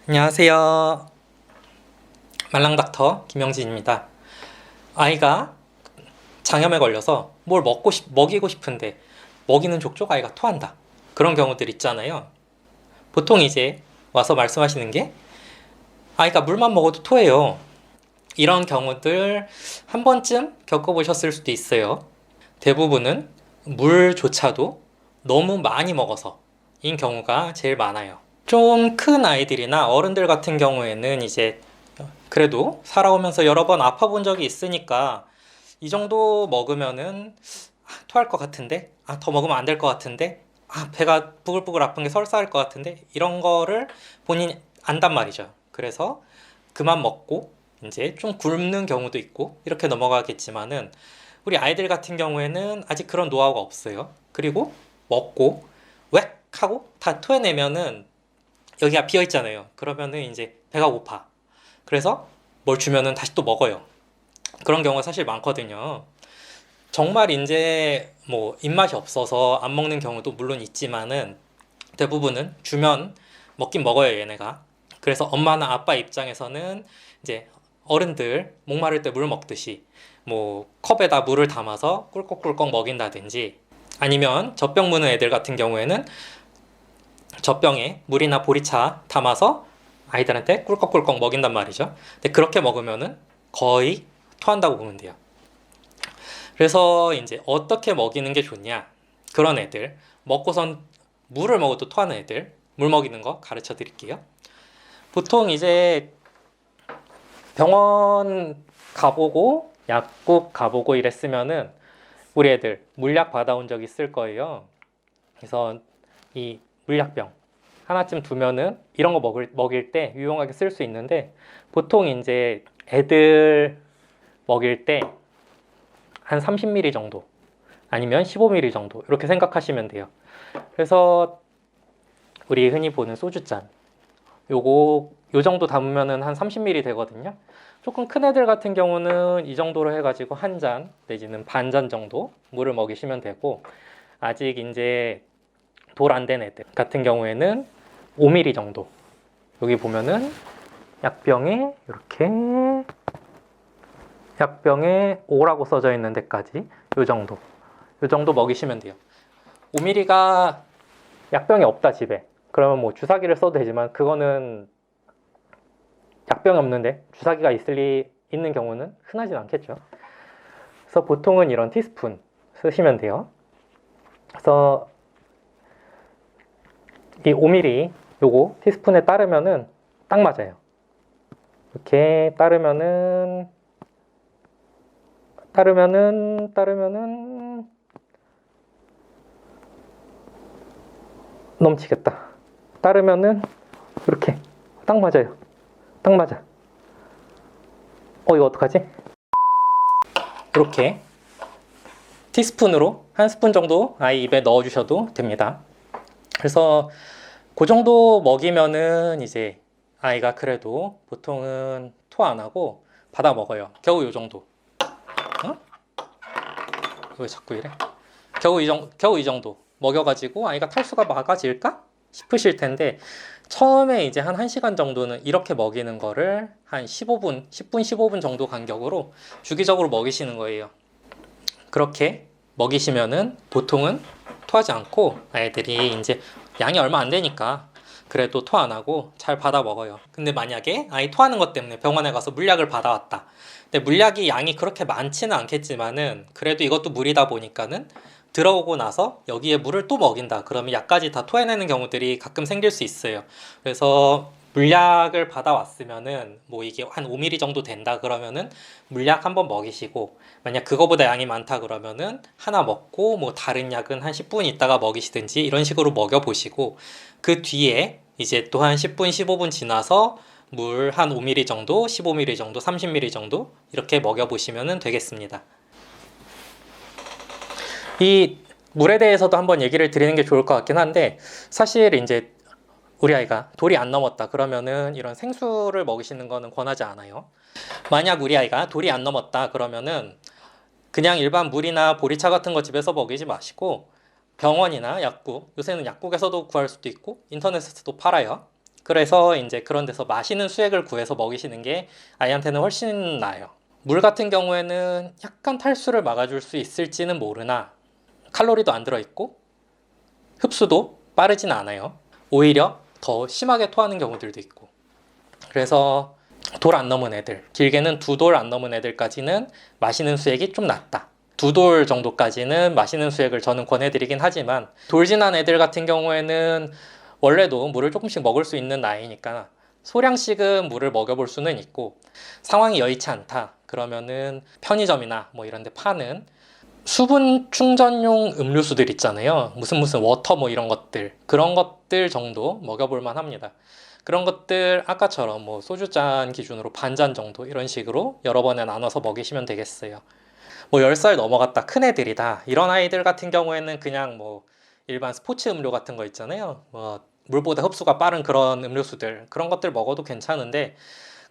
안녕하세요. 말랑닥터 김영진입니다. 아이가 장염에 걸려서 뭘 먹이고 싶은데 먹이는 족족 아이가 토한다. 그런 경우들 있잖아요. 보통 이제 와서 말씀하시는 게 아이가 물만 먹어도 토해요. 이런 경우들 한 번쯤 겪어보셨을 수도 있어요. 대부분은 물조차도 너무 많이 먹어서인 경우가 제일 많아요. 좀 큰 아이들이나 어른들 같은 경우에는 이제 그래도 살아오면서 여러 번 아파 본 적이 있으니까 이 정도 먹으면은 토할 것 같은데, 더 먹으면 안 될 것 같은데, 배가 부글부글 아픈 게 설사할 것 같은데, 이런 거를 본인이 안단 말이죠. 그래서 그만 먹고 이제 좀 굶는 경우도 있고 이렇게 넘어가겠지만은 우리 아이들 같은 경우에는 아직 그런 노하우가 없어요. 그리고 먹고 웩 하고 다 토해내면은 여기가 비어 있잖아요. 그러면은 이제 배가 고파. 그래서 뭘 주면은 다시 또 먹어요. 그런 경우가 사실 많거든요. 정말 이제 뭐 입맛이 없어서 안 먹는 경우도 물론 있지만은 대부분은 주면 먹긴 먹어요, 얘네가. 그래서 엄마나 아빠 입장에서는 이제 어른들 목마를 때 물 먹듯이 뭐 컵에다 물을 담아서 꿀꺽꿀꺽 먹인다든지 아니면 젖병 무는 애들 같은 경우에는 젖병에 물이나 보리차 담아서 아이들한테 꿀꺽꿀꺽 먹인단 말이죠. 근데 그렇게 먹으면은 거의 토한다고 보면 돼요. 그래서 이제 어떻게 먹이는 게 좋냐? 그런 애들, 먹고선 물을 먹어도 토하는 애들, 물 먹이는 거 가르쳐 드릴게요. 보통 이제 병원 가보고 약국 가보고 이랬으면은 우리 애들 물약 받아온 적 있을 거예요. 그래서 이 물약병 하나쯤 두면은 이런 거 먹일 때 유용하게 쓸 수 있는데 보통 이제 애들 먹일 때 한 30ml 정도 아니면 15ml 정도 이렇게 생각하시면 돼요. 그래서 우리 흔히 보는 소주잔 요 정도 담으면은 한 30ml 되거든요. 조금 큰 애들 같은 경우는 이 정도로 해가지고 한 잔 내지는 반 잔 정도 물을 먹이시면 되고 아직 이제 돌 안 된 애들 같은 경우에는 5ml 정도 여기 보면은 약병에 이렇게 약병에 5라고 써져 있는 데까지 요 정도 먹이시면 돼요. 5ml가 약병이 없다 집에 그러면 뭐 주사기를 써도 되지만 그거는 약병이 없는데 주사기가 있는 경우는 흔하진 않겠죠. 그래서 보통은 이런 티스푼 쓰시면 돼요. 그래서 이 5ml 요거 티스푼에 따르면은 딱 맞아요. 이렇게 따르면은 넘치겠다. 따르면은 이렇게 딱 맞아요. 딱 맞아. 이거 어떡하지? 이렇게 티스푼으로 한 스푼 정도 아이 입에 넣어주셔도 됩니다. 그래서 그 정도 먹이면은 이제 아이가 그래도 보통은 토 안 하고 받아 먹어요. 겨우 요 정도. 왜 자꾸 이래? 겨우 이 정도 먹여가지고 아이가 탈수가 막아질까 싶으실 텐데 처음에 이제 한 1시간 정도는 이렇게 먹이는 거를 한 10분 15분 정도 간격으로 주기적으로 먹이시는 거예요. 그렇게 먹이시면은 보통은 토하지 않고 아이들이 이제 양이 얼마 안 되니까 그래도 토 안 하고 잘 받아 먹어요. 근데 만약에 아이 토하는 것 때문에 병원에 가서 물약을 받아왔다. 근데 물약이 양이 그렇게 많지는 않겠지만은 그래도 이것도 물이다 보니까는 들어오고 나서 여기에 물을 또 먹인다. 그러면 약까지 다 토해내는 경우들이 가끔 생길 수 있어요. 그래서 물약을 받아왔으면은 뭐 이게 한 5ml 정도 된다 그러면은 물약 한번 먹이시고 만약 그거보다 양이 많다 그러면은 하나 먹고 뭐 다른 약은 한 10분 있다가 먹이시든지 이런 식으로 먹여보시고 그 뒤에 이제 또 한 10분 15분 지나서 물 한 5ml 정도 15ml 정도 30ml 정도 이렇게 먹여보시면 되겠습니다. 이 물에 대해서도 한번 얘기를 드리는 게 좋을 것 같긴 한데 사실 이제 우리 아이가 돌이 안 넘었다 그러면은 이런 생수를 먹이시는 거는 권하지 않아요. 만약 우리 아이가 돌이 안 넘었다 그러면은 그냥 일반 물이나 보리차 같은 거 집에서 먹이지 마시고 병원이나 약국, 요새는 약국에서도 구할 수도 있고 인터넷에서도 팔아요. 그래서 이제 그런 데서 마시는 수액을 구해서 먹이시는 게 아이한테는 훨씬 나아요. 물 같은 경우에는 약간 탈수를 막아줄 수 있을지는 모르나 칼로리도 안 들어있고 흡수도 빠르진 않아요. 오히려 더 심하게 토하는 경우들도 있고. 그래서 돌 안 넘은 애들, 길게는 2돌 안 넘은 애들까지는 마시는 수액이 좀 낮다. 2돌 정도까지는 마시는 수액을 저는 권해드리긴 하지만 돌 지난 애들 같은 경우에는 원래도 물을 조금씩 먹을 수 있는 나이니까 소량씩은 물을 먹여볼 수는 있고, 상황이 여의치 않다 그러면은 편의점이나 뭐 이런 데 파는 수분 충전용 음료수들 있잖아요. 무슨 워터 뭐 이런 것들, 그런 것들 정도 먹여볼 만 합니다. 그런 것들 아까처럼 뭐 소주잔 기준으로 반잔 정도 이런 식으로 여러 번에 나눠서 먹이시면 되겠어요. 뭐 10살 넘어갔다 큰 애들이다 이런 아이들 같은 경우에는 그냥 뭐 일반 스포츠 음료 같은 거 있잖아요. 뭐 물보다 흡수가 빠른 그런 음료수들, 그런 것들 먹어도 괜찮은데,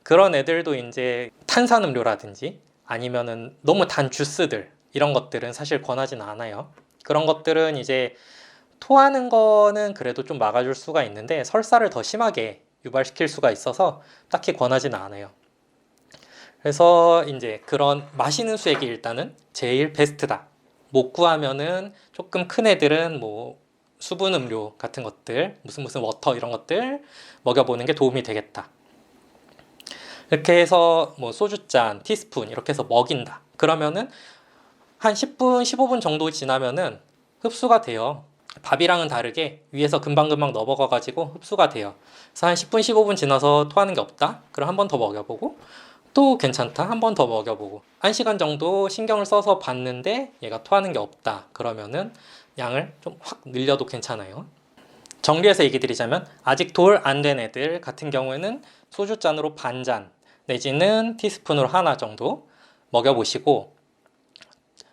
그런 애들도 이제 탄산음료라든지 아니면은 너무 단 주스들 이런 것들은 사실 권하진 않아요. 그런 것들은 이제 토하는 거는 그래도 좀 막아줄 수가 있는데 설사를 더 심하게 유발시킬 수가 있어서 딱히 권하진 않아요. 그래서 이제 그런 마시는 수액이 일단은 제일 베스트다. 못 구하면은 조금 큰 애들은 뭐 수분 음료 같은 것들, 무슨 워터 이런 것들 먹여보는 게 도움이 되겠다. 이렇게 해서 뭐 소주잔, 티스푼 이렇게 해서 먹인다. 그러면은 한 10분, 15분 정도 지나면은 흡수가 돼요. 밥이랑은 다르게 위에서 금방금방 넘어가가지고 흡수가 돼요. 그래서 한 10분, 15분 지나서 토하는 게 없다? 그럼 한 번 더 먹여보고, 또 괜찮다? 한 번 더 먹여보고, 1시간 정도 신경을 써서 봤는데 얘가 토하는 게 없다. 그러면은 양을 좀 확 늘려도 괜찮아요. 정리해서 얘기 드리자면, 아직 돌 안 된 애들 같은 경우에는 소주잔으로 반잔 내지는 티스푼으로 하나 정도 먹여보시고,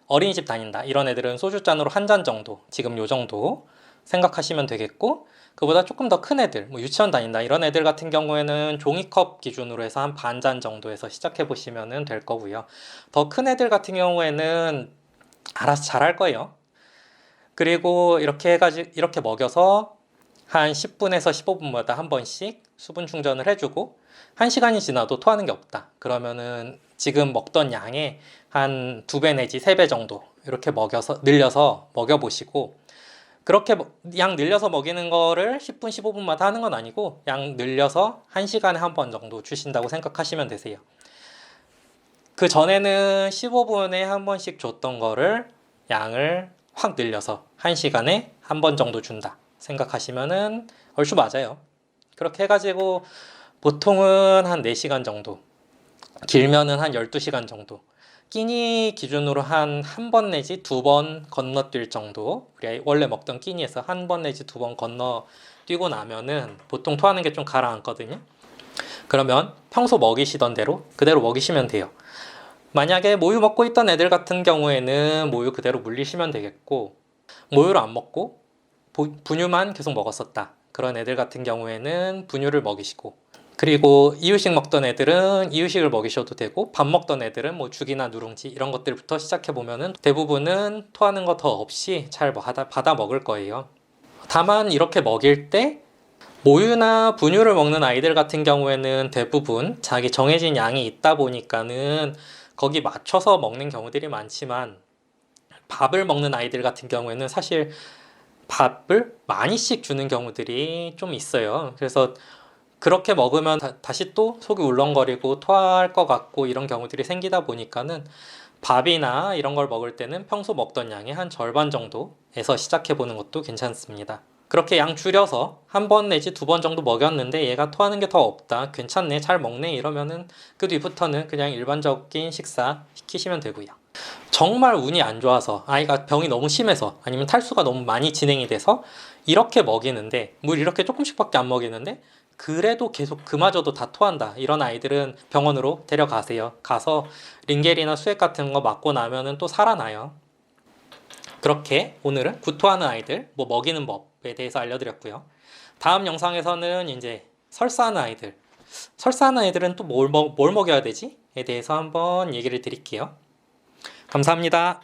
어린이집 다닌다 이런 애들은 소주잔으로 한 잔 정도, 지금 요 정도 생각하시면 되겠고, 그보다 조금 더 큰 애들, 뭐 유치원 다닌다 이런 애들 같은 경우에는 종이컵 기준으로 해서 한 반잔 정도에서 시작해 보시면 될 거고요. 더 큰 애들 같은 경우에는 알아서 잘할 거예요. 그리고 이렇게 해가지고 이렇게 먹여서 한 10분에서 15분마다 한 번씩 수분 충전을 해주고, 1시간이 지나도 토하는 게 없다 그러면은 지금 먹던 양의 한 2배 내지 3배 정도 이렇게 늘려서 먹여보시고, 그렇게 양 늘려서 먹이는 거를 10분 15분마다 하는 건 아니고 양 늘려서 1시간에 한 번 정도 주신다고 생각하시면 되세요. 그 전에는 15분에 한 번씩 줬던 거를 양을 확 늘려서 1시간에 한 번 정도 준다 생각하시면은 얼추 맞아요. 그렇게 해가지고 보통은 한 4시간 정도, 길면은 한 12시간 정도, 끼니 기준으로 한 번 내지 2번 건너뛸 정도, 우리 원래 먹던 끼니에서 한 번 내지 2번 건너뛰고 나면은 보통 토하는 게 좀 가라앉거든요. 그러면 평소 먹이시던 대로 그대로 먹이시면 돼요. 만약에 모유 먹고 있던 애들 같은 경우에는 모유 그대로 물리시면 되겠고, 모유를 안 먹고 분유만 계속 먹었었다 그런 애들 같은 경우에는 분유를 먹이시고, 그리고 이유식 먹던 애들은 이유식을 먹이셔도 되고, 밥 먹던 애들은 뭐 죽이나 누룽지 이런 것들부터 시작해 보면은 대부분은 토하는 거 더 없이 잘 받아 먹을 거예요. 다만 이렇게 먹일 때 모유나 분유를 먹는 아이들 같은 경우에는 대부분 자기 정해진 양이 있다 보니까는 거기 맞춰서 먹는 경우들이 많지만, 밥을 먹는 아이들 같은 경우에는 사실 밥을 많이씩 주는 경우들이 좀 있어요. 그래서 그렇게 먹으면 다시 또 속이 울렁거리고 토할 것 같고 이런 경우들이 생기다 보니까는 밥이나 이런 걸 먹을 때는 평소 먹던 양의 한 절반 정도에서 시작해 보는 것도 괜찮습니다. 그렇게 양 줄여서 한 번 내지 2번 정도 먹였는데 얘가 토하는 게 더 없다, 괜찮네, 잘 먹네 이러면은 그 뒤부터는 그냥 일반적인 식사 시키시면 되고요. 정말 운이 안 좋아서 아이가 병이 너무 심해서 아니면 탈수가 너무 많이 진행이 돼서 이렇게 먹이는데, 물 이렇게 조금씩밖에 안 먹이는데 그래도 계속 그마저도 다 토한다 이런 아이들은 병원으로 데려가세요. 가서 링겔이나 수액 같은 거 맞고 나면은 또 살아나요. 그렇게 오늘은 구토하는 아이들 뭐 먹이는 법에 대해서 알려드렸고요. 다음 영상에서는 이제 설사하는 아이들은 또 뭘 먹여야 되지에 대해서 한번 얘기를 드릴게요. 감사합니다.